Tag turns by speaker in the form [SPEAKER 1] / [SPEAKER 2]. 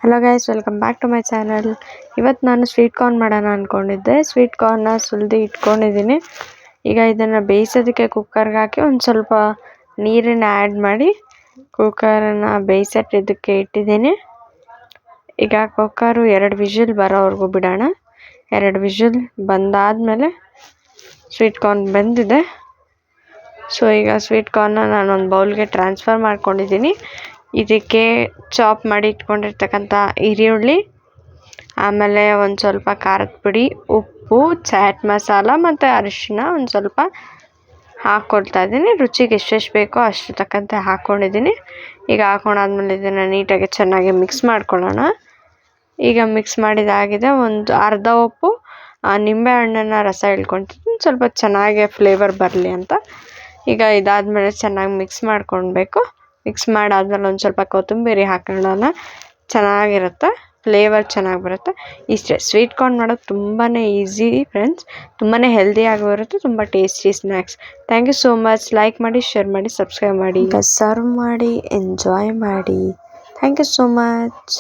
[SPEAKER 1] Hello guys, welcome back to my channel. ಇವತ್ತು ನಾನು sweet corn ಮಾಡೋಣ ಅಂದ್ಕೊಂಡಿದ್ದೆ. ಸ್ವೀಟ್ ಕಾರ್ನ ಸುಲಿದು ಇಟ್ಕೊಂಡಿದ್ದೀನಿ. ಈಗ ಇದನ್ನು ಬೇಯಿಸೋದಕ್ಕೆ ಕುಕ್ಕರ್ಗೆ ಹಾಕಿ ಒಂದು ಸ್ವಲ್ಪ ನೀರನ್ನು ಆ್ಯಡ್ ಮಾಡಿ ಕುಕ್ಕರನ್ನು ಬೇಯಿಸೋದಕ್ಕೆ ಇಟ್ಟಿದ್ದೀನಿ. ಈಗ ಕುಕ್ಕರು 2 ವಿಷಲ್ ಬರೋವರೆಗೂ ಬಿಡೋಣ. 2 ವಿಷಲ್ ಬಂದಾದಮೇಲೆ ಸ್ವೀಟ್ ಕಾರ್ನ್ ಬೆಂದಿದೆ. ಸೊ ಈಗ ಸ್ವೀಟ್ ಕಾರ್ನ ನಾನು ಒಂದು ಬೌಲ್ಗೆ ಟ್ರಾನ್ಸ್ಫರ್ ಮಾಡ್ಕೊಂಡಿದ್ದೀನಿ. ಇದಕ್ಕೆ ಚಾಪ್ ಮಾಡಿ ಇಟ್ಕೊಂಡಿರ್ತಕ್ಕಂಥ ಈರುಳ್ಳಿ, ಆಮೇಲೆ ಒಂದು ಸ್ವಲ್ಪ ಖಾರದ ಪುಡಿ, ಉಪ್ಪು, ಚಾಟ್ ಮಸಾಲ ಮತ್ತು ಅರಿಶಿನ ಒಂದು ಸ್ವಲ್ಪ ಹಾಕ್ಕೊಳ್ತಾ ಇದ್ದೀನಿ. ರುಚಿಗೆ ಎಷ್ಟೆಷ್ಟು ಬೇಕೋ ಅಷ್ಟು ತಕ್ಕಂತೆ ಹಾಕ್ಕೊಂಡಿದ್ದೀನಿ. ಈಗ ಹಾಕ್ಕೊಂಡಾದ್ಮೇಲೆ ಇದನ್ನು ನೀಟಾಗಿ ಚೆನ್ನಾಗಿ ಮಿಕ್ಸ್ ಮಾಡ್ಕೊಳ್ಳೋಣ. ಈಗ ಮಿಕ್ಸ್ ಮಾಡಿದಾಗಿದೆ. ಒಂದು ಅರ್ಧ ಉಪ್ಪು ನಿಂಬೆ ಹಣ್ಣನ್ನು ರಸ ಇಳ್ಕೊಳ್ತೀನಿ, ಸ್ವಲ್ಪ ಚೆನ್ನಾಗಿ ಫ್ಲೇವರ್ ಬರಲಿ ಅಂತ. ಈಗ ಇದಾದಮೇಲೆ ಚೆನ್ನಾಗಿ ಮಿಕ್ಸ್ ಮಾಡ್ಕೊಳ್ಬೇಕು. ಮಿಕ್ಸ್ ಮಾಡಾದ್ಮೇಲೆ ಒಂದು ಸ್ವಲ್ಪ ಕೊತ್ತಂಬರಿ ಹಾಕೋಣ. ಚೆನ್ನಾಗಿರುತ್ತೆ, ಫ್ಲೇವರ್ ಚೆನ್ನಾಗಿ ಬರುತ್ತೆ. ಇಷ್ಟೇ, ಸ್ವೀಟ್ ಕಾರ್ನ್ ಮಾಡೋದು ತುಂಬಾ ಈಸಿ ಫ್ರೆಂಡ್ಸ್. ತುಂಬಾ ಹೆಲ್ದಿಯಾಗಿ ಬರುತ್ತೆ, ತುಂಬ tasty snacks. Thank you so much. Like ಮಾಡಿ, ಶೇರ್ ಮಾಡಿ, ಸಬ್ಸ್ಕ್ರೈಬ್ ಮಾಡಿ. ಈಗ ಸರ್ವ್ ಮಾಡಿ, ಎಂಜಾಯ್ ಮಾಡಿ. Thank you so much.